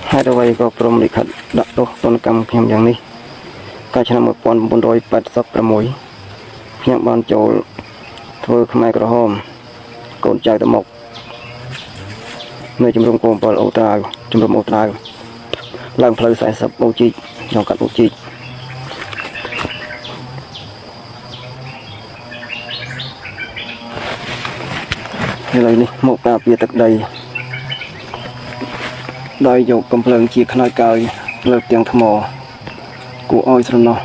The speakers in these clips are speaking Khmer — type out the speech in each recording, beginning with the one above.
hai đầu vậy có prom lịch khẩn đặt đô tôn cầm phèmយ៉ាងនេះកាលឆ្នាំ1986ខ្ញុំបានចូលធ្វើខ្មែរក្រហមកូនចៅទៅមកនៅជំរំកូន7អូត្រាវជំរំអូត្រាវឡើងផ្លូវ40អូជីកក្នុងកាត់អូជីកឥឡូវនេះមកការពារទឹកដីដោយយកកំភ្លើងជាខ្នើយកើយលើផ្ទាំងថ្មគួរឲ្យស្រណោះ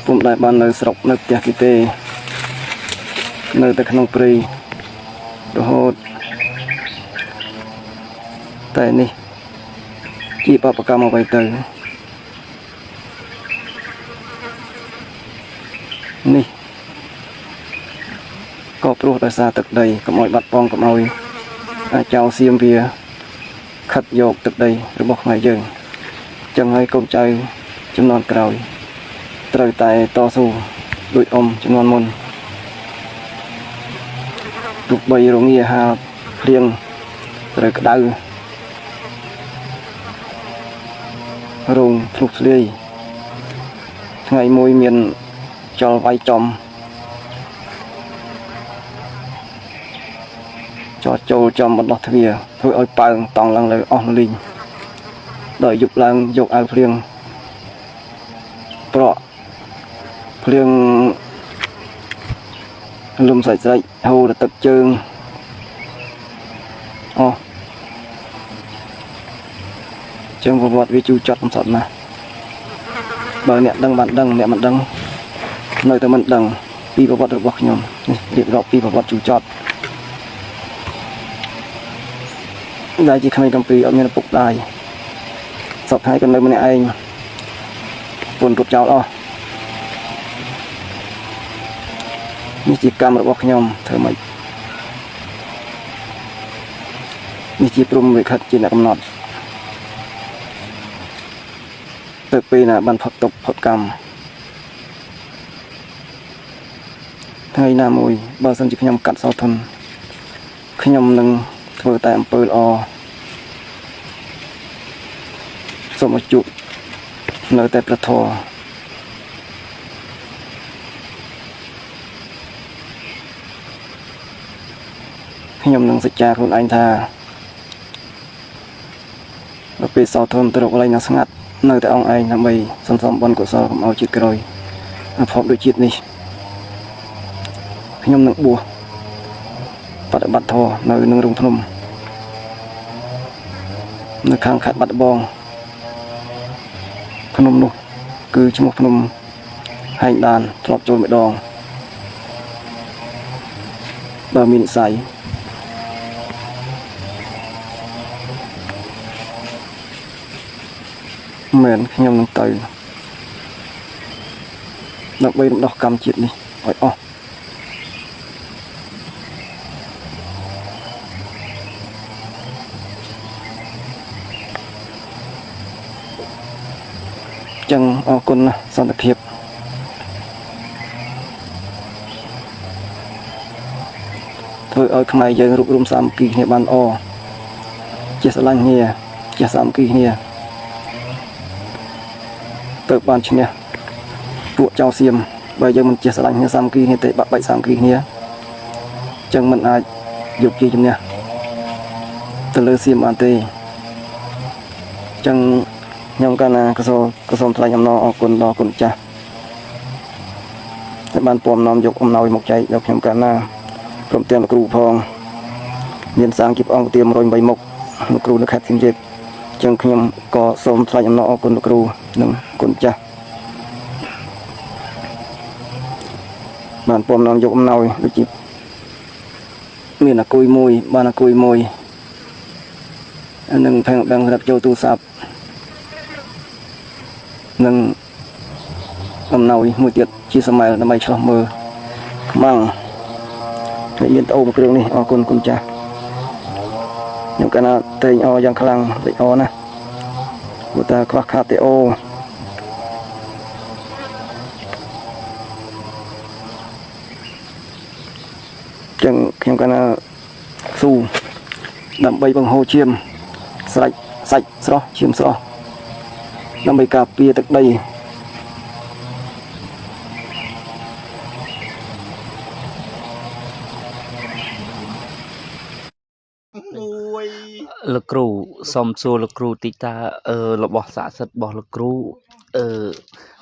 ពុំដែលបាននៅស្រុកនៅផ្ទះគេទេនៅតែក្នុងព្រៃរហូតតែនេះជាបបកម្មអ្វីទៅនេះក៏ព្រោះដោយសារទឹកដីកុំឲ្យបាត់បង់កុំឲ្យចៅសៀមវាខិតយកទឹកដីរបស់ខ្មែរយើងចឹងហើយកូនចៅចំនួនក្រោយត្រូវតែតស៊ូដោយអ៊ំចំនួនមុនទោះបីរងាហាព្រៀងត្រូវក្តៅរងធ្លុះធ្លាយថ្ងៃមួយមានចលវាយចំចោតចូលចំបណ្ដោះទ្វារធ្វើឲ្យប៉ើងតង់ឡើងលើអស់លីងដោយយប់ឡើងយកអាវព្រៀងប្រក់ភ្លៀងលំសាច់ហូរទឹកជើងអូជើងប្រវត្តិវាជូរចត់កំសត់ណាស់បើអ្នកដឹងបានដឹងអ្នកមិនដឹងនៅតែមិនដឹងពីប្រវត្តិរបស់ខ្ញុំនេះរៀបរាប់ពីប្រវត្តិជូរចត់ដែលជាក្មេងកំពីអត់មានឪពុកដែរសពថ្ងៃក៏នៅម្នាក់ឯងពុនគ្រប់ចោលអស់នេះជាកម្មរបស់ខ្ញុំធ្វើម៉េចនេះជាព្រំវិខិតជាអ្នកកំណត់ទៅពេលណាបានផុតទុកផុតកម្មថ្ងៃណាមួយបើសិនជាខ្ញុំកាត់សោធនខ្ញុំនឹងធ្វើតែអំពើល្អសូមឲ្យជក់នៅតែប្រធរខ្ញុំនឹងសច្ចាខ្លួនឯងថាដល់ពេលសោធនទៅរកកន្លែងណាស្ងាត់នៅតែអង្គឯងដើម្បីសន្សំបុណ្យកុសលកុំឲ្យជាតិក្រោយអភ័ព្វដូចជាតិនេះខ្ញុំនឹងបួសបដិបត្តិធម៌នៅនឹងរងភ្នំនៅខាងខេត្តបាត់ដំបងភ្នំនោះគឺឈ្មោះភ្នំហែងដានធ្លាប់ចូលម្ដងបើមាននិស្ស័យមែនខ្ញុំនឹងទៅដើម្បីរំដោះកម្មជាតិនេះឲ្យអស់ចឹងអរគុណណាស់សន្តិភាពធ្វើឲ្យខ្មែរយើងរួបរวมសាមគ្គីគ្នាបានល្អចេះស្រឡាញ់គ្នាចេះសាមគ្គីគ្នាទៅបានឈ្នះពួកចៅសៀមបើយើងមិនចេះស្រឡាញ់គ្នាសាមគ្គីគ្នាទេបាក់បែកសាមគ្គីគ្នាចឹងមិនអាចយកជ័យជំនះទៅលើសៀមបានទេចឹងខ្ញុំកាលណាក៏សូមថ្លែងអំណរអរគុណដល់គុណចាស់ដែលបានពំនាំយកអំណោយមកចែកដល់ខ្ញុំកាលណាព្រមទាំងលោកគ្រូផងមានសាងជាព្រះអង្គទា108មុខលោកគ្រូនៅខេត្តសៀមរាបចឹងខ្ញុំក៏សូមថ្លែងអំណរអរគុណលោកគ្រូនិងគុណចាស់បានពំនាំយកអំណោយដូចជាមានអាគុយមួយបានអាគុយមួយនឹងផែងដឹងសម្រាប់ចូលទូរស័ព្ទនឹងអំណោយមួយទៀតជាសម័យដើម្បីឆ្លោះមើលខ្មាំងហើយមានត្អូមគ្រឿងនេះអរគុណគុណចាស់ខ្ញុំកាលណាត្រេកអរយ៉ាងខ្លាំងត្រេកអរណាស់ព្រោះតែខ្វះខាតទេអូចឹងខ្ញុំកាលណាស៊ូ đầm bay bằng hồ chiêm sạch sạch sro chiêm sro đầm bay cà phê từ đây lực cừu xóm xua lực cừu tí ta là bỏ xã sật bỏ lực cừu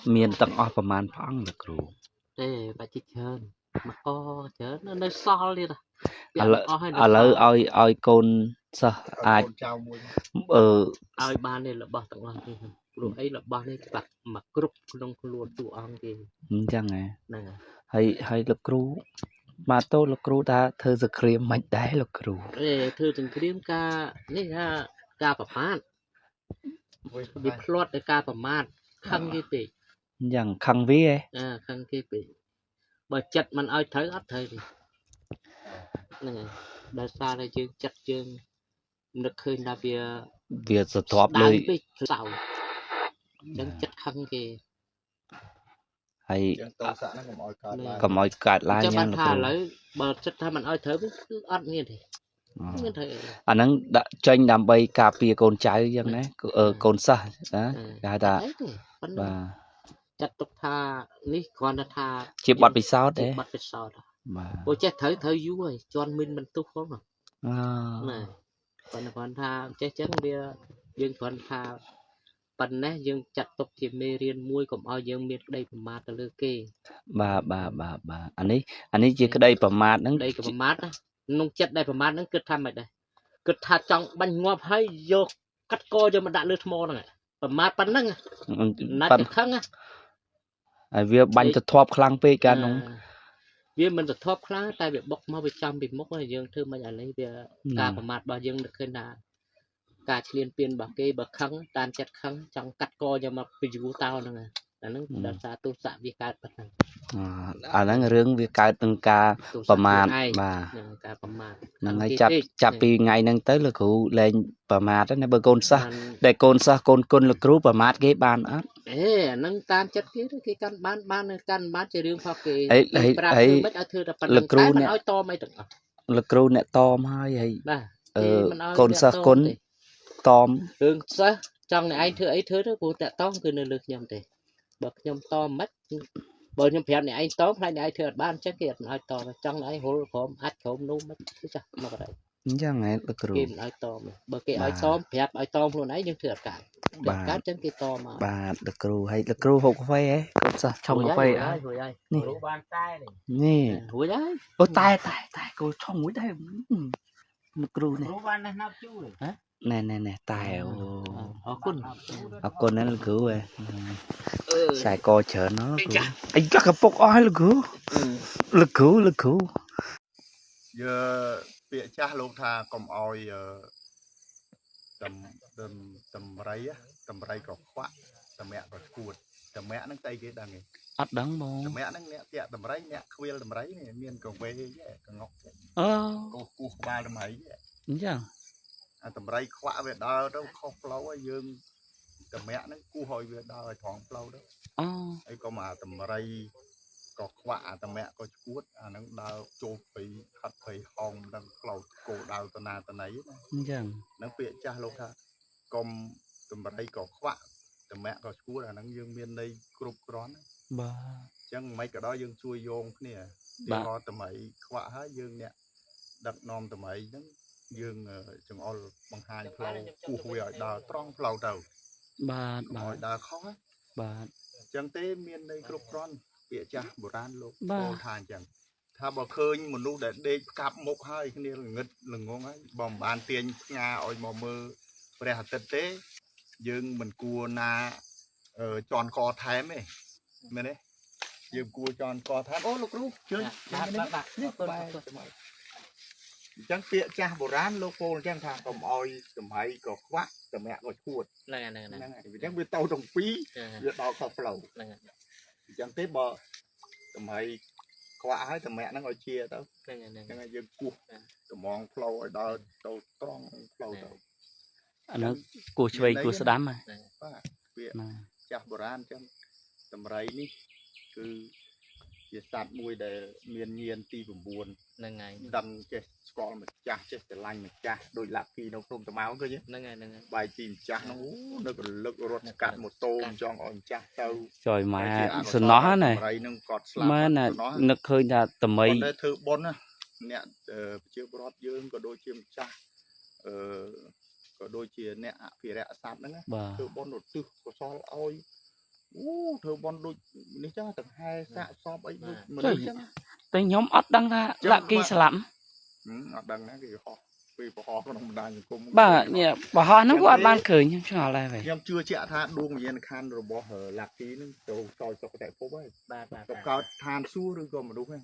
miền tận ởประมาณ phong lực cừu bà chỉ chơi mà co chớ nó nơi so đi rồi à lỡ oi côn sa ai ai ba này là ba tặng lòng thì lúc ấy là ba này bạc mà group trong luôn tụ ăn thì chẳng nè nè hay lực cừu mà tôi lực cừu ta thơ giật kriêm mạnh đáy lực cừu thưa từng cái caนี่caประมาณbị plot cái ca ประมาณ khăn cái bị chẳng khăn ví ấy khăn cái bị bà chặt mình ai thấy ắt thấy thì nè đại sa đây chương chặt chương nước khơi na bia việc giật thọp đau lời bị sầu chẳng chặt khăn cái hay cầm oi cạt lai cho nha bạn lực thà cừu lấy bà chặt thà mình ai thấy cứ ăn như thế như thế anh đang tranh đam bay cà phê cồn trái chẳng đấy cồn sa đó gà ta và chặt tục thà ní còn là thà chip bọt bị sao đấy bọt bị sao đó mà ôi chết thấy vui cho mình tu không à này còn thà chết chết bia dương còn thà phần nè dương chặt tục thì mê riêng muôi cũng ao dương miệt đây của ma ta lư kê bà anh ấy chỉ cái đâyประมาณ นั้น đây của ma á nông chết đây của ma nó cứ tham vậy đây cứ thà trong bánh ngọt hay vô cắt co cho mình đã lướt mò này của ma bánh nâng nát cái khăng á việc bánh thật thọp khăng pe cả nông vì mình thật thọp khăng tại việc bóc mau bị trăm bị mốc này dương thưa mà lấy việc cả của ma bao dương được khơi nào cả liên biên bảo kê bậc khăng tan chặt khăng trong cắt co cho mà bị vụ tao nè là nó đã xa tu sạ vì cả bậc này anh đang rương việc cái từng ca ประมาณ bà การประมาณ năng ngay chặt pi ngày năng tới là cụ lên ประมาณ đó này bờ cồn sa để cồn sa cồn là cụ ประมาณ cái bàn á năng tan chặt cái căn bán chơi riêng hoặc cái ấy là cụ nè to mấy từng là cụ nè tom hay cồn sa cồn tom đường sa trong này anh thưa ấy thứ đó cụ tẹt tomคือlực nhầm thế bậc nhầm to mất bởi nhầm phèn này anh tóm hay này thừa ban chắc kiệt nói to trong này hố khóm ắt khóm nôm mất chứ chắc nó cái đấy chẳng này là cụ kim nói to bởi cái ai tóm phèn ai tóm luôn ấy nhưng thừa cả cá chân kia to mà bà là cụ hay là cụ hộp phê ấy cồn sa trong hộp phê á nè hủi đấy ôi tai cô trong mũi đây là cụ này nè tài con nó là cứu về xài co chở nó anh chắc là bốc ai là cứu giờ bịa cha luôn tha cầm oi tầm rây có khoa tầm mẹ có cuột tầm mẹ nó tay cái đằng này ắt đắng bông tầm mẹ nó nè tầm rây nè khuya tầm rây này miền còn về còn ngọc cô ba tầm ấy chứ tầm rây khoa về đó đâu không lâu ấy dương tầm mẹ nó cu hồi về đó thoáng lâu đó ấy có mà tầm rây có khoa tầm mẹ có cuột nó đào chụp bị khát bị hồng đang lâu cổ đào tận nào tận ấy nó bịa cha luôn tha cầm tầm rây có khoa tầm mẹ có cuột nó dương miền đây group rón chẳng mấy cái đó dương chui vô nè có tầm ấy khoa hết dương nè đặt nom tầm ấy dương chừng all bằng hai flow cu hui ở đào trong flow đầu bà đào khó bà chẳng tế miền đây group rón bịa cha bồ ran luôn cô thàn chẳng tha bỏ khơi một lúc để cặp một hai cái này là ngất là ngon ấy bom bàn tiền nga oi mò mơ về hạt tế dương mình cua na tròn co thém ấy mày đấy dương cua tròn co thém ô lúc lúc chơi chẳng bịa cha bồ ran lô cô chẳng thằng cầm oi cầm hay có khoác cầm mẹ có chuột này chẳng biết tàu trồng phí việc đó khóc lầu chẳng tế bò tầm hay khoa hết tầm mẹ nó ngồi chia tao cái này dân cua tầm mong flow ở đó tàu tròn flow tàu nó cua chơi cua sá đám mà chặt bồ ran chẳng tầm rây ní cứ ជាសត្វមួយដែលមានញៀនទី9 ហ្នឹងហើយ ដឹងចេះស្គាល់ម្ចាស់ចេះស្រឡាញ់ម្ចាស់ដូចលាក់គីនៅក្នុងត្មៅឃើញ ហ្នឹងហើយហ្នឹងហើយ បាយជីម្ចាស់ហ្នឹងនៅរលឹករត់កាត់ម៉ូតូចង់ឲ្យម្ចាស់ទៅ ចុយម៉ែសំណោះណា បរិយនឹងគាត់ស្លាប់ ម៉ែណានឹកឃើញថាថ្មី គាត់ធ្វើបុណ្យណាអ្នកប្រជាពលរដ្ឋយើងក៏ដូចជាម្ចាស់ក៏ដូចជាអ្នកអភិរក្សសត្វហ្នឹង បាទ ធ្វើបុណ្យឧទ្ទិសកុសលឲ្យធ្វើបុណ្យដូចនេះចឹងទាំងហែសាកសពអីដូចមនុស្សចឹង តែខ្ញុំអត់ដឹងថាលាក់គីស្លាប់ អត់ដឹងណាគេហោះពីបរោះក្នុងបណ្ដាញសង្គម បាទញ៉ាបរោះហ្នឹងគាត់អត់បានឃើញខ្ញុំឆ្ងល់ដែរវិញ ខ្ញុំជឿជាក់ថាដួងវិញ្ញាណក្ខន្ធរបស់លាក់គីនឹងទៅចូលសុគតិភពហើយ បាទបាទ ទៅកើតឋានសួគ៌ឬក៏មនុស្សហ្នឹង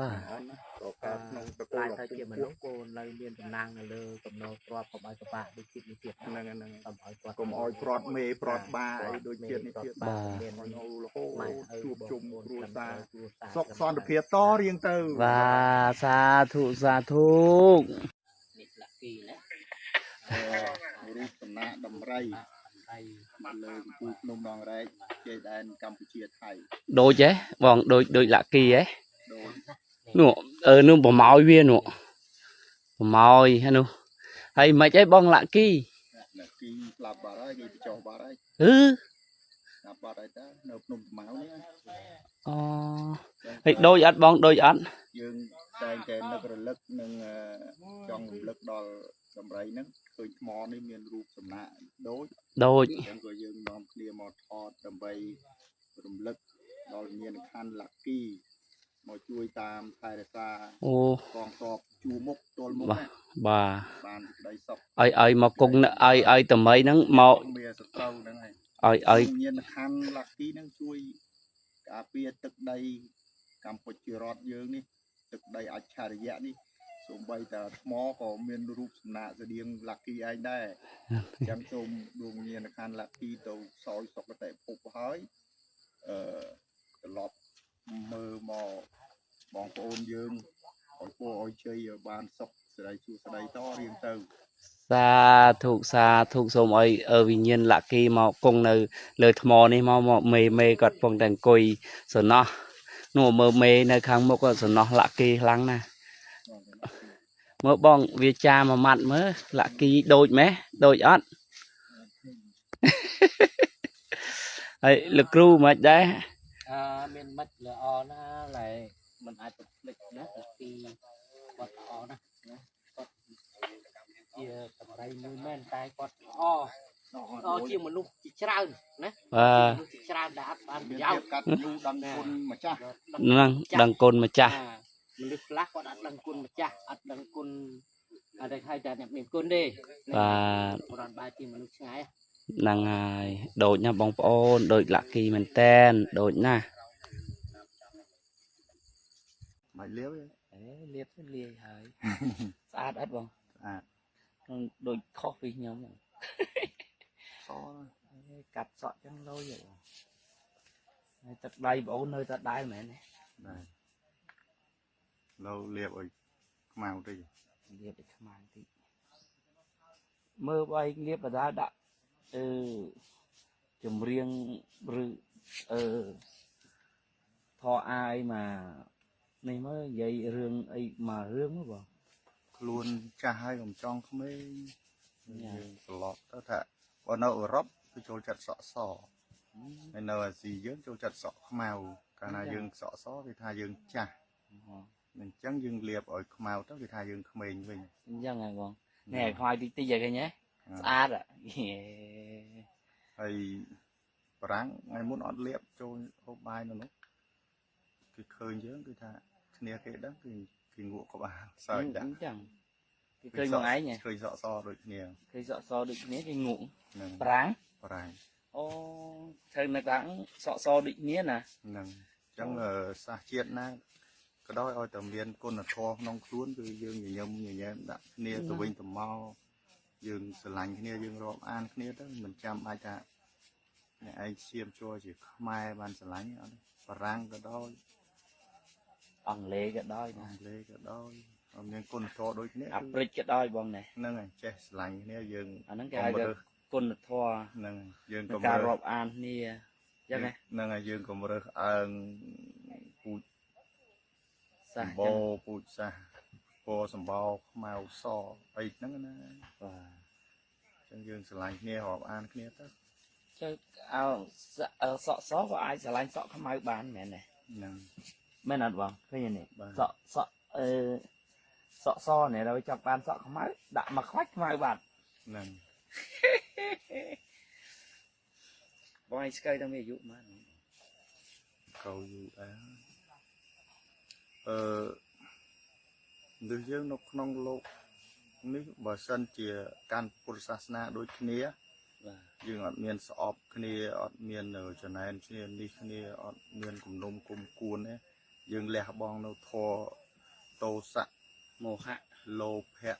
បាទ អត់ណាទៅកើតក្នុងតកូ តែ ល ទៅជាមនុស្សគោនៅមានតំណាងនៅលើកំណត់ទ្របកុំឲ្យប្របាក់ដូចជាតិនេះទៀត ហ្នឹងហ្នឹង កុំឲ្យគាត់ កុំឲ្យប្រត់មេប្រត់បាអីដូចជាតិនេះទៀត បាទ មាន ឲ្យនៅរហូត ម៉ែ ជួបជុំគ្រួសារ គ្រួសារ សុខសន្តិភាពតរៀងទៅ បាទសាធុសាធុ នេះលាក់គីណា រូបសំណាកដំរី ហើយ បានលើកំពូលភ្នំដងរែកជ័យដែនកម្ពុជាថៃ ដូចហ៎បងដូចលាក់គីហ៎ ដូច នោះនោះប្រម៉ោយវានោះប្រម៉ោយហ្នឹងនោះហើយមិនអីបងលាក់គី អ្នកគីស្លាប់បាត់ហើយគេបញ្ចុះបាត់ហើយ ហឺ ស្លាប់បាត់ហើយតើនៅភ្នំត្មៅនេះ អូហើយដូចអត់បងដូចអត់ យើងតែងតែនឹករលឹកនឹងចង់រំលឹកដល់ដំរីហ្នឹងឃើញថ្មនេះមានរូបសំណាកដូច ដូច អញ្ចឹងក៏យើងនាំគ្នាមកថតដើម្បីរំលឹកដល់វិញ្ញាណក្ខន្ធលាក់គីមកជួយតាមថែរក្សា អូ កងទ័ពជួរមុខទល់មុខ បាទ ណា បាទ បានសេចក្តីសុខ ឲ្យមកគង់ឲ្យថ្មីហ្នឹងមក មានសត្រូវហ្នឹងហើយ ឲ្យ វិញ្ញាណក្ខន្ធលាក់គីហ្នឹងជួយការពារទឹកដីកម្ពុជារដ្ឋយើងនេះទឹកដីអច្ឆរិយៈនេះសូម្បីតែថ្មក៏មានរូបសំណាកស្តៀងលាក់គីឯងដែរអញ្ចឹងសូមដួងវិញ្ញាណក្ខន្ធលាក់គីទៅសោយសុគតិភពហើយត្រឡប់មើលមកបងប្អូនយើងឲ្យពរឲ្យជ័យឲ្យបានសុខសេរីសួស្តីតរៀងទៅ សាធុសូមឲ្យវិញ្ញាណលាក់គីមកគង់នៅលើថ្មនេះមកមេគាត់ពងតែអង្គុយសំណោះនោះមើលមេនៅខាងមុខក៏សំណោះលាក់គីខ្លាំងណាស់មើលបងវាចាមួយម៉ាត់មើលលាក់គីដូចម៉េះដូចអត់ ហើយលោកគ្រូមិនដែរ មានមិត្តល្អណាស់ឡើយមិនអាចទៅភ្លេចណាពីគាត់ល្អណាស់ណាគាត់ជាតម្រៃមួយមែនតែគាត់ល្អជាមនុស្សជាច្រើនណា បាទ មនុស្សជាច្រើនដែលអត់បានប្រ មាន យោជ ភាព ន៍ កាត់ញូដឹងគុណម្ចាស់ ហ្នឹងដឹងគុណម្ចាស់ មនុស្សខ្លះគាត់អត់ដឹងគុណម្ចាស់អត់ដឹងគុណអត់ឲ្យតែអ្នកមានគុណទេ បាទ គាត់អត់បែរជាមនុស្សឆ្ងាយ ហ្នឹងហើយដូចណាបងប្អូនដូចលាក់គីមែនតែនដូចណាស់ មិនលាវទេ លៀបទៅលាយហើយស្អាតអត់បង ស្អាត ដូចខុសពីខ្ញុំហ្នឹង ស កាត់សក់ចឹងលុយហើយទឹកដៃបងអូននៅតែដែរមែនទេ ដែរនៅលាបឲ្យខ្មៅតិច លៀបឲ្យខ្មៅតិចមើលបីលៀបបដាដាក់ចម្រៀងឬធေါ်អាយមកនេះមើលនិយាយរឿងអីមករឿងមកបង ខ្លួនចាស់ហើយកុំចង់ក្មេងយើងត្រឡប់ទៅថាបើនៅអឺរ៉ុបគឺចូលចិត្តសក់សហើយនៅអាស៊ីយើងចូលចិត្តសក់ខ្មៅកាលណាយើងសក់សគេថាយើងចាស់អញ្ចឹងយើងលាបឲ្យខ្មៅទៅគេថាយើងក្មេងវិញ អញ្ចឹងហ៎បងនេះឲ្យខ្វាយតិចតិចឲ្យឃើញហ៎ស្អាតហ៎ ហើយប្រាំងថ្ងៃមុនអត់លាបចូលហូបបាយនៅនោះគឺឃើញយើងគឺថាគ្នាគេដឹងគឺគេងក់ក្បាលសើចដាក់ អញ្ចឹងគេឃើញបងឯង ឃើញសក់សដូចគ្នា ឃើញសក់សដូចគ្នាគេងក់ ហ្នឹង ប្រាំង ប្រាំង អូធ្វើនៅខាងសក់សដូចគ្នាណា ហ្នឹងអញ្ចឹងសាសជាតិណាក៏ដោយឲ្យតែមានគុណធម៌ក្នុងខ្លួនគឺយើងញញឹមញញែមដាក់គ្នាទៅវិញទៅមកយើងស្រឡាញ់គ្នាយើងរាប់អានគ្នាទៅមិនចាំបាច់ថាអ្នកឯងឈាមជួជាខ្មែរបានស្រឡាញ់អត់បារាំងក៏ដោយ អង់គ្លេសក៏ដោយ អ ណា ង់គ្លេសក៏ដោយអត់មានគុណធម៌ដូចគ្នា អាហ្វ្រិកក៏ដោយបងនេះ ហ្នឹងហើយចេះស្រឡាញ់គ្នាយើង អាហ្នឹងគេហៅថាគុណធម៌ ហ្នឹងយើង នៃ ក៏ ការរាប់អានគ្នាអញ្ចឹងណា ហ្នឹងហើយយើងក៏រើសអើងពូជ សម្បោពូជសាសពណ៌សម្បោខ្មៅសអីហ្នឹងណា បាទ ចឹងយើងស្រឡាញ់គ្នារាប់អានគ្នាទៅ ចុះសក់សក៏អាចឆ្លាញ់សក់ខ្មៅបានមែនទេ ហ្នឹង មែនអត់បងឃើញនេះ បាទ សក់សក់សនេះเราចាប់បានសក់ខ្មៅដាក់មកខ្វាច់ខ្មៅបាត់ ហ្នឹង បងឯងស្គាល់តែមានអាយុប៉ុន្មានក ៅយូរដែរដូចយើងនៅក្នុងលោកនេះបើសិនជាការពុទ្ធសាសនាដូចគ្នា បាទ យើងអត់មានស្អប់គ្នាអត់មានចំណែនគ្នានេះគ្នាអត់មានគំនុំគុំគួនទេយើងលះបង់នៅធម៌តោសៈ មោហៈ លោភៈ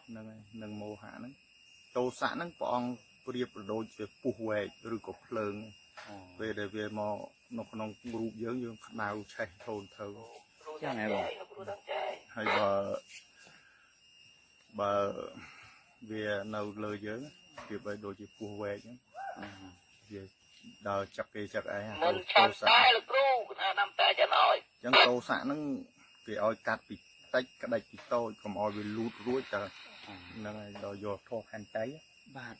ហ្នឹងហើយនឹងមោហៈហ្នឹងតោសៈហ្នឹងព្រះអង្គប្រៀបប្រដូចជាពុះវែកឬក៏ភ្លើង ពេលដែលវាមកនៅក្នុងរូបយើងក្តៅឆេះធូនទៅ ចឹងហ៎បង ហើយបើវានៅលើយើងវាបីដូចជាពោះវែកហ្នឹងវាដល់ចឹកគេចឹកឯងមិនឆាប់តែលោកគ្រូណាដាំតែចឹងឲ្យចឹងតោសៈហ្នឹងគេឲ្យកាត់ពីតិចក្តិចពីតូចកុំឲ្យវាលូតរួចតែហ្នឹងហើយដល់យកធោះខន្តី បាទ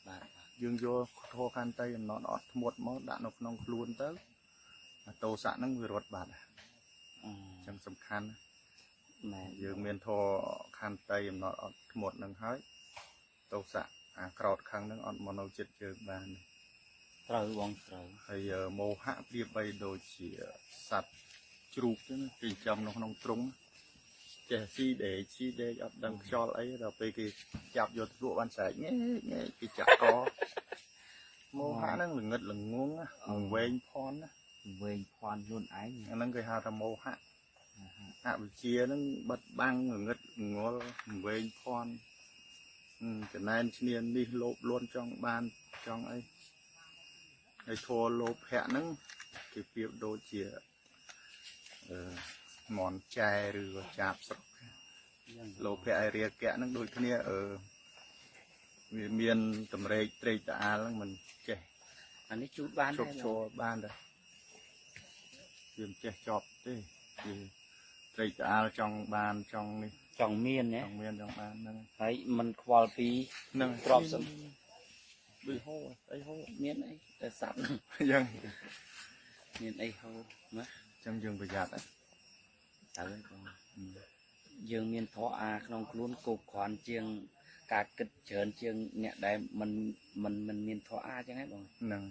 យើងយកធោះខន្តីអំណត់អត់ធ្មត់មកដាក់នៅក្នុងខ្លួនទៅតោសៈហ្នឹងវារត់បាត់ចឹងសំខាន់ មែន យើងមានធរខន្តីអំណត់អត់ធ្មត់នឹងហើយតោសៈអាក្រោតខាងហ្នឹងអត់មកនៅចិត្តយើងបាន ត្រូវបងត្រូវ ហើយមោហៈប្រៀបបីដូចជាសត្វជ្រូកចឹងគេចំនៅក្នុងទ្រុងចេះស៊ីដេកអត់ដឹងខ្យល់អីដល់ពេលគេចាប់យកទៅលក់បានស្រែកងេគេចាក់កមោហៈហ្នឹងល្ងឹតល្ងងវែងផនណា វែងភ័ណ្ឌខ្លួនឯង អាហ្នឹងគេហៅថាមោហៈអវិជ្ជាហ្នឹងបិទបាំងងឹតងល់វែងភ័ណ្ឌចំណែនឈ្នាននេះលោភលន់ចង់បានចង់អីហើយធัวលោភៈហ្នឹងគេប្រៀបដូចជាមន់ចែឬក៏ចាប់ស្រុកលោភៈឯរាគៈហ្នឹងដូចគ្នាវាមានតម្រេកត្រេកតាអាលហ្នឹងមិនចេះ អានេះជូតបាន ជប់ឈរបានដែរវាមិនចេះចប់ទេវាត្រេកតាអាលចង់បានចង់នេះ ចង់មានណា ចង់មានចង់បានហ្នឹង ហើយมันខ្វល់ពី ហ្នឹង ទ្របសំ ដូចហូរអីហូរ មានអីតែសັບ យ៉ាង មានអីហូរណា ចឹងយើងប្រយ័ត្នណា ត្រូវហើយបងយើងមានធម៌អាក្នុងខ្លួនគោកគ្រាន់ជាងការគិតច្រើនជាងអ្នកដែលมันមានធម៌អាចឹងហ៎បង ហ្នឹង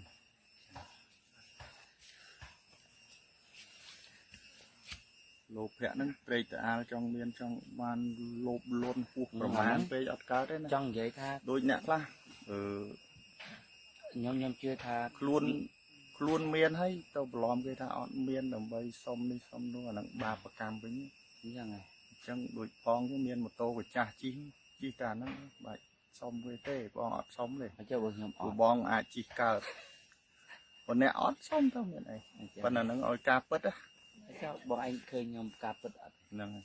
លោភៈហ្នឹងត្រេកតាអាលចង់មានចង់បានលោភលន់ហួសប្រមាណពេកអត់កើតទេណា ចង់និយាយថា ដូចអ្នកខ្លះខ្ញុំជឿថា ខ្លួនមានហើយទៅប្រឡំគេថាអត់មានដើម្បីសុំនេះសុំនោះអាហ្នឹងបាបកម្មវិញ យ៉ាងហ្នឹង អញ្ចឹងដូចផងគឺមានម៉ូតូកាចាស់ជិះតែហ្នឹងបាច់សុំវាទេបងអត់សុំទេ ហើយចុះបើខ្ញុំអ ព្រោះ ត់ បងអាចជិះកើតប៉ុន្តែអត់សុំទៅមានអីប៉ុន្តែហ្នឹងឲ្យការពិតណា ហើយចុះបងឯងឃើញខ្ញុំការពិតអត់ ហ្នឹងហើ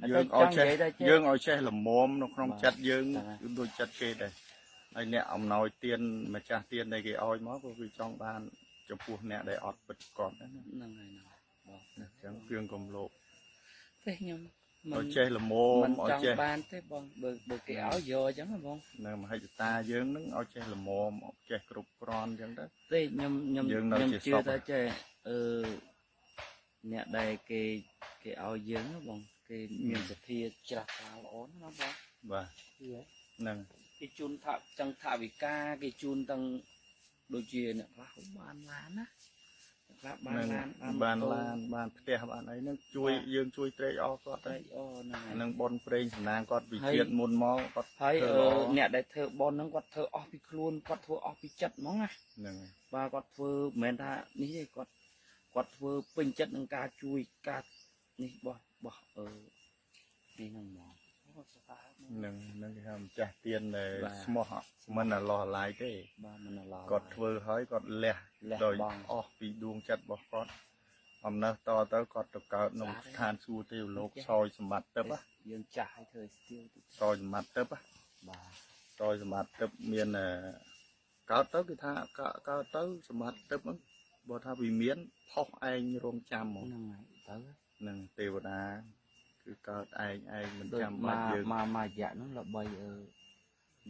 យគឺយើងឲ្យចេះល្មមនៅក្នុងចិត្តយើងគឺដូចចិត្តគេដែរហើយអ្នកអំណោយទានម្ចាស់ទានដែលគេឲ្យមកក៏គឺចង់បានចំពោះអ្នកដែលអត់ពិតគាត់ដែរណា ហ្នឹងហើយបង អញ្ចឹងគ្រឿងកំលោភ ទេខ្ញុំ ឲ្យចេះល្មម មិន ឲ្យ ចង់ ចេះ បានទេបងបើគេឲ្យយកអញ្ចឹងហ៎បង នៅមហិច្ឆតាយើងហ្នឹងឲ្យចេះល្មមឲ្យចេះគ្រប់គ្រាន់អញ្ចឹងទៅ ទេខ្ញុំជឿថាចេះអ្នកដែលគេឲ្យយើងណាបងគេមានសទ្ធាជ្រះថ្លាល្អណាបង បាទហ្នឹង គេជូនចង់ថាវិការគេជូនទាំងដូចជាអ្នកខ្លះបានឡានណាអ្នកខ្លះបានឡាន បានឡានបានផ្ទះបានអីហ្នឹងជួយយើងជួយត្រេកអរគាត់ តែអូហ្នឹងហើយ ហ្នឹងបនប្រេងសំណាងគាត់វិជាតិមុនមកគាត់ ហើយអ្នកដែលធ្វើបនហ្នឹងគាត់ធ្វើអស់ពីខ្លួនគាត់ធ្វើអស់ពីចិត្តហ្មងណា ហ្នឹង បាទគាត់ធ្វើមិនមែនថានេះទេគាត់ធ្វើពេញចិត្តនឹងការជួយការនេះបោះនេះហ្នឹងហ្មង ហ្នឹងគេហៅម្ចាស់ទៀនដែលស្មោះមិនអាឡោះអាឡាយទេ បាទមិនឡោ គាត់ធ្វើហើយគាត់លះដោយអស់ពីដួងចិត្តរបស់គាត់អំណះតទៅគាត់ទៅកើតនៅស្ថានសួគ៌ទេវលោកសោយសម្បត្តិទឹក យើងចាស់ឲ្យធ្វើស្ទៀវតិច សោយសម្បត្តិទឹក បាទ សោយសម្បត្តិទឹកមានកើតទៅគេថាកើតទៅសម្បត្តិទឹកហ្នឹងបើថាវាមានផុសឯងរងចាំហ្មង ហ្នឹងហើយទៅ នឹងទេវតាគឺកើតឯងមិន ដូច ចាំបាច់យើង មកយ៉ាក់នោះល្បី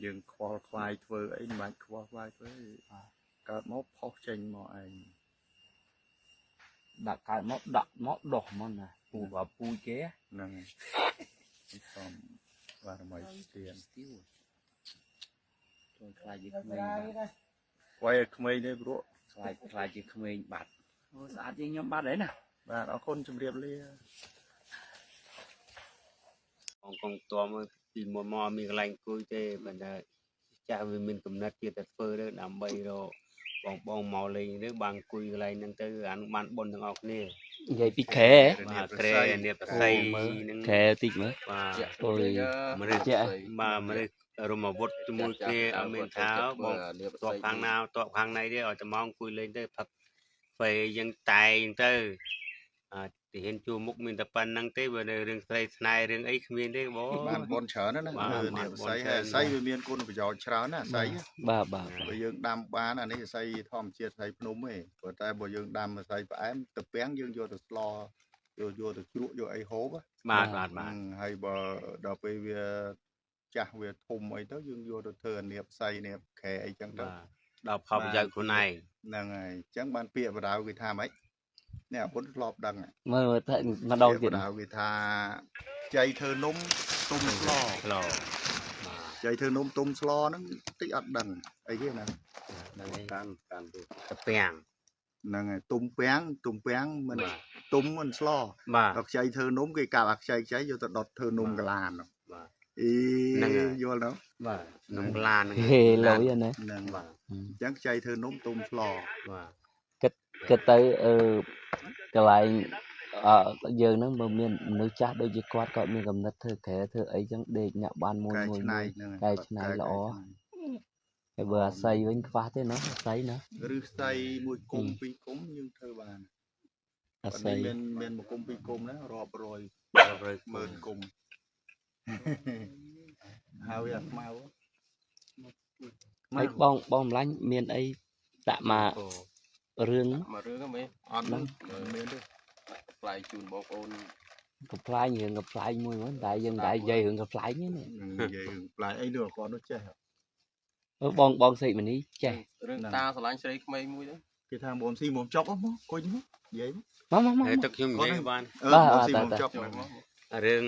យើងខ្វល់ខ្វាយធ្វើអីមិនបាច់ខ្វល់ខ្វាយធ្វើកើតមកផុសចេញមកឯង ដាក់កើតមកដាក់មកដោះមកណាពូបើពូគេ ហ្នឹងហើយសំបារមីទៀន ចូលខ្លាចជាក្មេង វាយឲ្យក្មេងទេព្រោះ ខ្លាចជាក្មេងបាត់អូស្អាតជាងខ្ញុំបាត់ហើយណា បាទអរគុណជម្រាបលា បងកងតមពីមុនមកមានកន្លែងអង្គុយទេប៉ុន្តែចាស់វាមានកំណត់ទៀតតែធ្វើទៅដើម្បីរកបងមកលេងទៅបានអង្គុយកន្លែងហ្នឹងទៅអានោះបានបុណ្យទាំងអស់គ្នា និយាយពីខែ បាទក្រែនេះប្រស័យហ្នឹង ខែតិចមើល បាទ អូយ មនុស្សបាទមនុស្សរមអាវុធជាមួយគ្នាអត់មានថាបងតបខាងណាតបខាងណៃទេឲ្យតែមកអង្គុយលេងទៅផឹកហ្វេយើងតែងទៅទីហ៊ានជួមុខមានតែប៉ុណ្្នឹងទេបើរឿងស្រីស្នេហ៍រឿងអីគ្មានទេបង បានបនច្រើនណាស់នេះផ្សៃហើយផ្សៃវាមានគុណប្រយោជន៍ច្រើនណាស់ផ្សៃ បាទ បើយើងដាំបានអានេះផ្សៃធម្មជាតិផ្សៃភ្នំទេព្រោះតែបើយើងដាំផ្សៃផ្អែមទៅពាំងយើងយកទៅស្លយកទៅជ្រក់យកអីហូប បាទ ហើយបើដល់ពេលវាចាស់វាធំអីទៅយើងយកទៅធ្វើអានៀបផ្សៃនៀបខែអីចឹងទៅ ដល់ផលប្រយោជន៍ខ្លួនឯង ហ្នឹងហើយអញ្ចឹងបានពាក្យបដៅគេថាម៉េចនេះអាពុនធ្លាប់ដឹង មើលតែម្ដងទៀត បដៅគេថាចៃធ្វើនំទុំស្ល ឡោ ចៃធ្វើនំទុំស្លហ្នឹងតិចអត់ដឹងអីគេណា ហ្នឹងឯងតាមទៅពាំង ហ្នឹងហើយទុំពាំងមិនទុំមិនស្ល បាទ ដល់ខ្ចីធ្វើនំគេកាប់អាខ្ចីយកទៅដុតធ្វើនំកាឡាន បាទ អីយល់ដល់ បាទនំក្លាន ហេលុយណា ហ្នឹងបាទអញ្ចឹងខ្ចីធ្វើនំទុំស្ល បាទ គិតទៅកន្លែងយើងហ្នឹងបើមានមនុស្សចាស់ដូចជាគាត់ក៏មានកំណត់ធ្វើក្រែធ្វើអីចឹងដេកអ្នកបានមួយក ែច្នៃហ្នឹង កែច្នៃល្អហើយបើអាស័យវិញខ្វះទេណាអាស័យណា ឬស្អីមួយគុំពីរគុំយើងធ្វើបាន អាស័យ មានមួយគុំពីរគុំណារាប់រយម៉ឺនគុំហើយអាខ្មៅ ហើយបងម្លាញ់មានអីដាក់មករឿង មករឿងហ្នឹងមែនអត់មានទេផ្លាយជូនបងប្អូន កំ pl ាញរឿងកំ pl ាញមួយហ្នឹងតែយើងតែនិយាយរឿងកំ pl ាញហ្នឹង និយាយរឿងផ្លែអីនោះគាត់នោះចេះ បងសេកមនីចេះ រឿងតាស្រឡាញ់ស្រីក្មេងមួយហ្នឹង គេថាមុំស៊ីមុំចប់មកគុញមកនិយាយ មក ហើយទឹកខ្ញុំនិយាយបាន មុំស៊ីមុំចប់ រឿង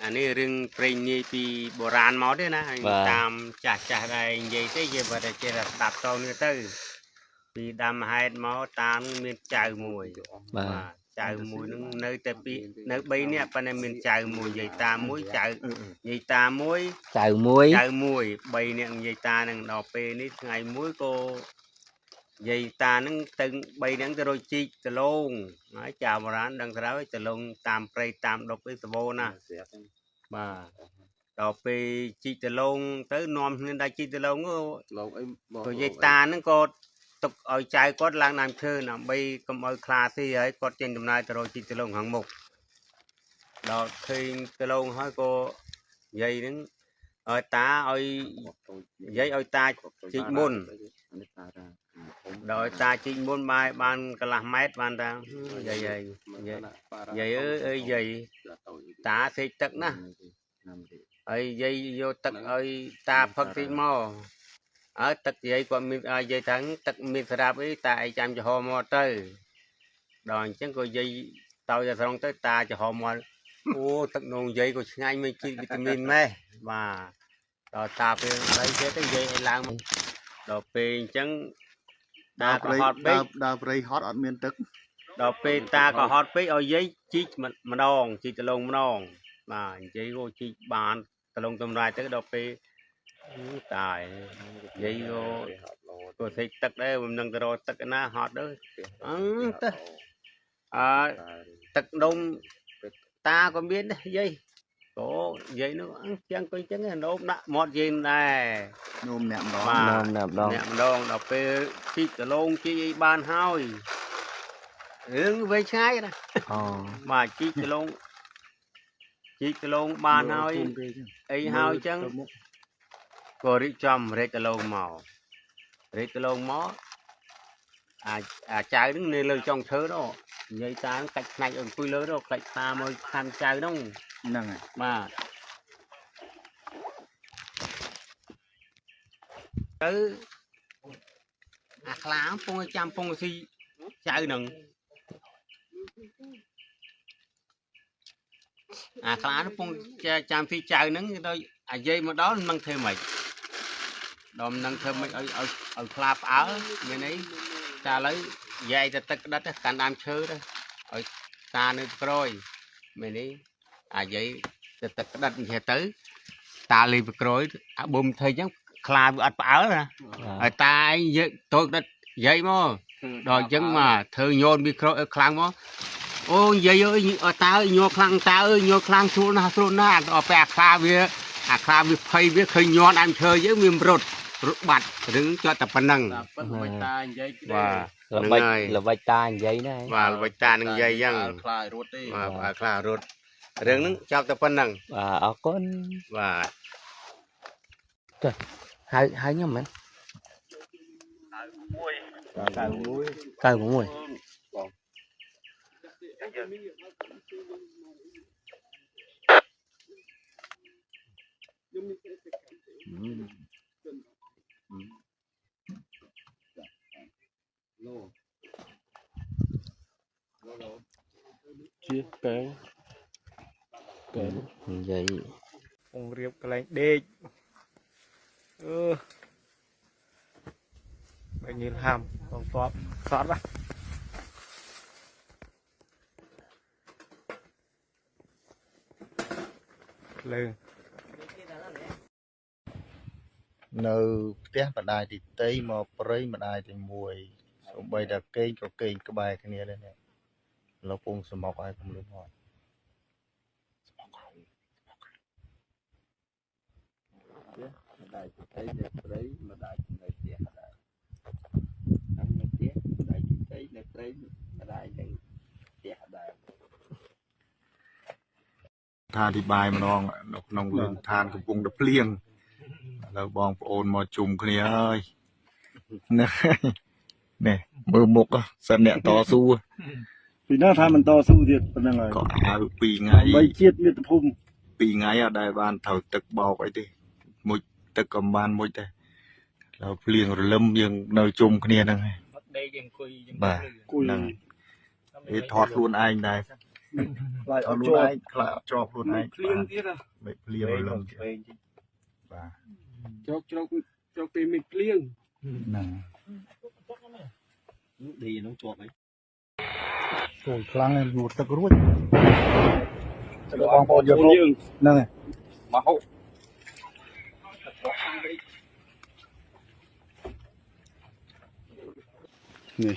អានេះរឿងប្រេងនាយពីបុរាណមកទេណាតាមចាស់ដែរនិយាយទេគេបើតែចេះតែស្ដាប់តនេះទៅពីដើមហេតុមកតាមមានចៅមួយ បាទ ចៅមួយនឹងនៅតែពីនៅ3នាក់ប៉ុន្តែមានចៅមួយនិយាយតាមួយចៅនិយាយតាមួយ ចៅមួយ ចៅមួយ3នាក់និយាយតានឹងដល់ពេលនេះថ្ងៃមួយក៏និយាយតានឹងទៅ3នាក់ទៅរកជីកដលងហើយចាបុរាណដឹងស្រាប់ដលងតាមព្រៃតាមដុកអីសវោណាបាទដល់ពេលជីកដលងទៅនាំគ្នាដាក់ជីកដលង លោកអីបង ក៏និយាយតានឹងក៏ទុកឲ្យចៅគាត់ឡើងដើមឈើដើម្បីកុំឲ្យខ្លាស៊ីហើយគាត់ចេញដំណើរទៅរកជីកដលងខាងមុខដល់ឃើញដលងហើយក៏និយាយនឹងឲ្យតាឲ្យនិយាយឲ្យតាជីកមុនដល់តាជីកមុនបានកន្លះម៉ែត្របានតានិយាយអើយយាយតាសេកទឹកណាហើយយាយយកទឹកឲ្យតាផឹកតិចមកអើទឹកយាយគាត់មាននិយាយថាទឹកមានស្រាប់អីតាឯងចាំចំហមកទៅដល់អញ្ចឹងក៏យាយតោយតែស្រង់ទៅតាចំហមកអូទឹកនងយាយក៏ឆ្ងាញ់មិនជីវីតាមីនម៉េះបាទដល់តាពេលអីទៀតទៅយាយឲ្យឡើងដល់ពេលអញ្ចឹងតាក៏ហត់ពេក ដល់ព្រៃហត់អត់មានទឹក ដល់ពេលតាក៏ហត់ពេកឲ្យយាយជីកម្ដងជីកដលងម្ដងបាទនិយាយក៏ជីកបានដលងតម្រាយទៅដល់ពេលតាយនិយាយក៏សេកទឹកដែរមិននឹងទៅរកទឹកណាហត់ទៅទៅទឹកដុំតាក៏មានដែរយាយក៏និយាយនោះចឹងក៏ចឹងនោមដាក់មាត់យាយដែរ ញោមអ្នកម្ដង ម្ដង អ្នកម្ដងដល់ពេលជីកដលងជីកអីបានហើយរឿងវែងឆ្ងាយណា អូ បាទជីកដលងបានហើយអីហើយចឹងក៏រៀបចំរែកដលងមកអាចចៅនឹងនៅលើចុងឈើនោះ vậy ta nó cạch này ở quê lớn rồi cạch ta mới tham chơi đâu năng này mà tới lá phong trăm phong si chơi nừng lá nó phong trăm si chơi nừng thôi dây mà đó mang thêm mày đom nâng thêm mày ở club ở bên ấy ta lấy dây ta tất đất can đam chơi đó ở ta nơi rồi mày đi dây ta tất đất như tới ta lên rồi bùm thời gian club ở áo nè ở ta tôi đất dây mà đòi chân mà thơ nhôn micro ở khlang mà ôi dây ơi ở ta ơi nhô khlang xuống na ở bè khla việc phay việc khơi nhon ăn chơi với miếng rột bạch đứng cho tập năng và là vạch ta giấy này và vạch ta năng dây dân và khla rột đứng đứng cho tập năng và ở con và hai nhóm mình cài mũi chia cái vậy ông riệp cái lạnh đê bệnh nhìn hàm còn toát xót ra lên nơi té mà đài thì tây mà prey mà đài thì mùi bây giờ cây có cây cái bài cái này đây nè nó cũng sờ mọc ai cũng lên hỏi đại thấy đẹp đấy mà đại này tiếc đại anh mới tiếc đại thấy đẹp đấy mà đại này tiếc đại ថាអធិប្បាយម្ដងនៅក្នុងរឿងឋានកំពុងតែភ្លៀងឥឡូវបងប្អូនមកជុំគ្នាហើយនេះនេះមើលមុខសិនអ្នកតស៊ូពីណាថាមិនតស៊ូទៀតប៉ុណ្្នឹងហើយក៏អាវ2ថ្ងៃ3ជាតិមាតុភូមិ2ថ្ងៃអត់ដែលបានត្រូវទឹកបោកអីទេមួយទឹកក៏បានមួយដែរแล้วភ្លៀងរលឹមយើងនៅជុំគ្នាហ្នឹងហើយដេកអង្គុយបាទហ្នឹងវាថតខ្លួនឯងដែរខ្លាចអត់ជាប់ខ្លាចអត់ជាប់ខ្លួនឯងភ្លៀងទៀតមិនភ្លៀងរលឹមទៀតបាទជ្រកពេលមិនភ្លៀងហ្នឹងឌីនឹងជាប់អីចូលខ្លាំងយូរទឹករួចទឹកបងប្អូនយកហ្នឹងហើយមកហូបនេះ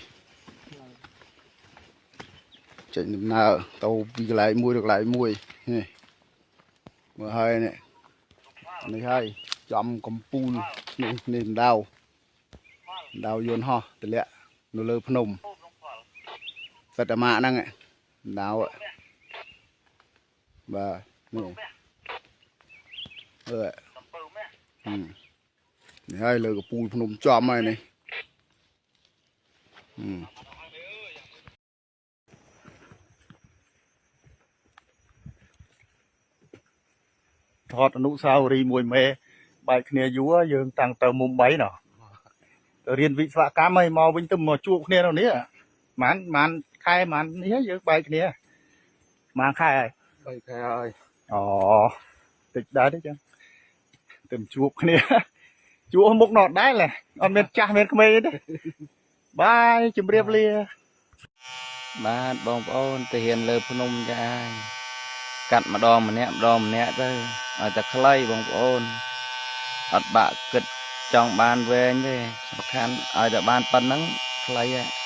ចេញដំណើរទៅពីកន្លែងមួយទៅកន្លែងមួយនេះមើលហើយនេះនេះហើយចំកំពូលនេះដាវយន្តហោះទម្លាក់នៅលើភ្នំសិតតែម៉ាក់ហ្នឹងដាវបាទនេះនេះហើយលើកំពូលភ្នំចំហើយនេះថតអនុស្សាវរីយ៍មួយមេបែកគ្នាយូរយើងតាំងទៅមុំ3ណោះទៅរៀនវិស្វកម្មហើយមកវិញទៅមកជួបគ្នានៅនេះមិនខែមិននេះយើងបែកគ្នាមកខែហើយ3ខែហើយអូតិចដែរទេចឹងទៅជួបគ្នាជួបមុខណត់ដែរអត់មានចាស់មានក្មេងទេបាយជម្រាបលាបាទបងប្អូនទៅហ៊ានលើភ្នំចាកាត់ម្ដងម្នាក់ទៅឲ្យតែខ្លីបងប្អូនអត់បាក់គិតចង់បានវែងទេសំខាន់ឲ្យតែបានប៉ុណ្ណឹងខ្លីហ៎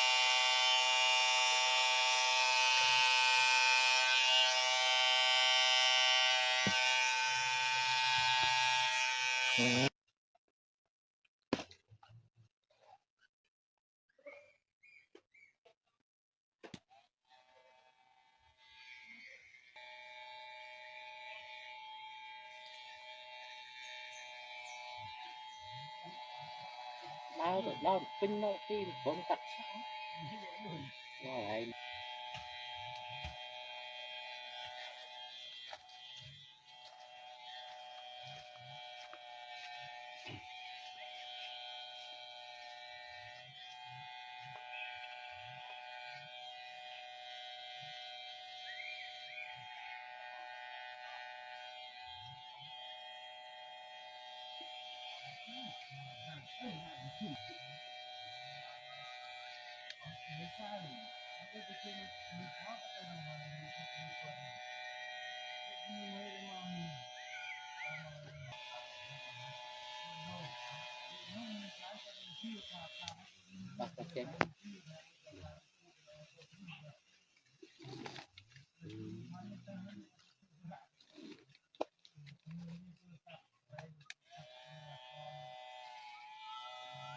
ដល់ពេញនៅទីបំកាត់ហើយ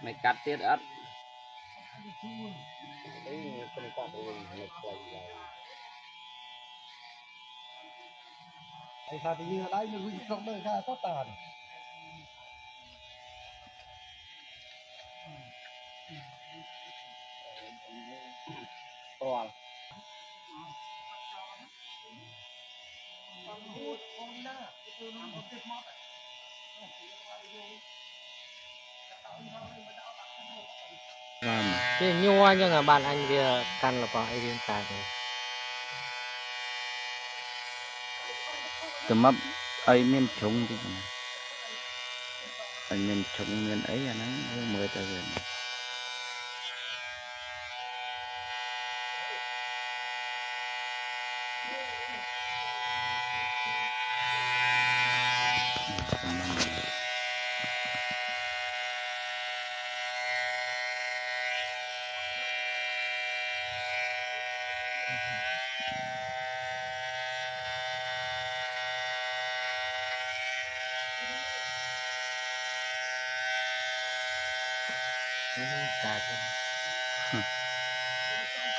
mày cắt tiết ớt Ai sa thì như đây nó rung trong đây ra sát tàn. to cái nhua nhưng mà bạn anh kia căn là có ai riêng tài rồi từ mấp ấy miên trúng thì ấy miên trúng miên ấy anh ấy mới tới gần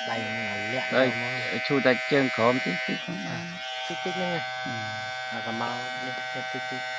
đây lẹ đây chu ta chân khóm tí tí không tích tích nữa à cầm mau tích tích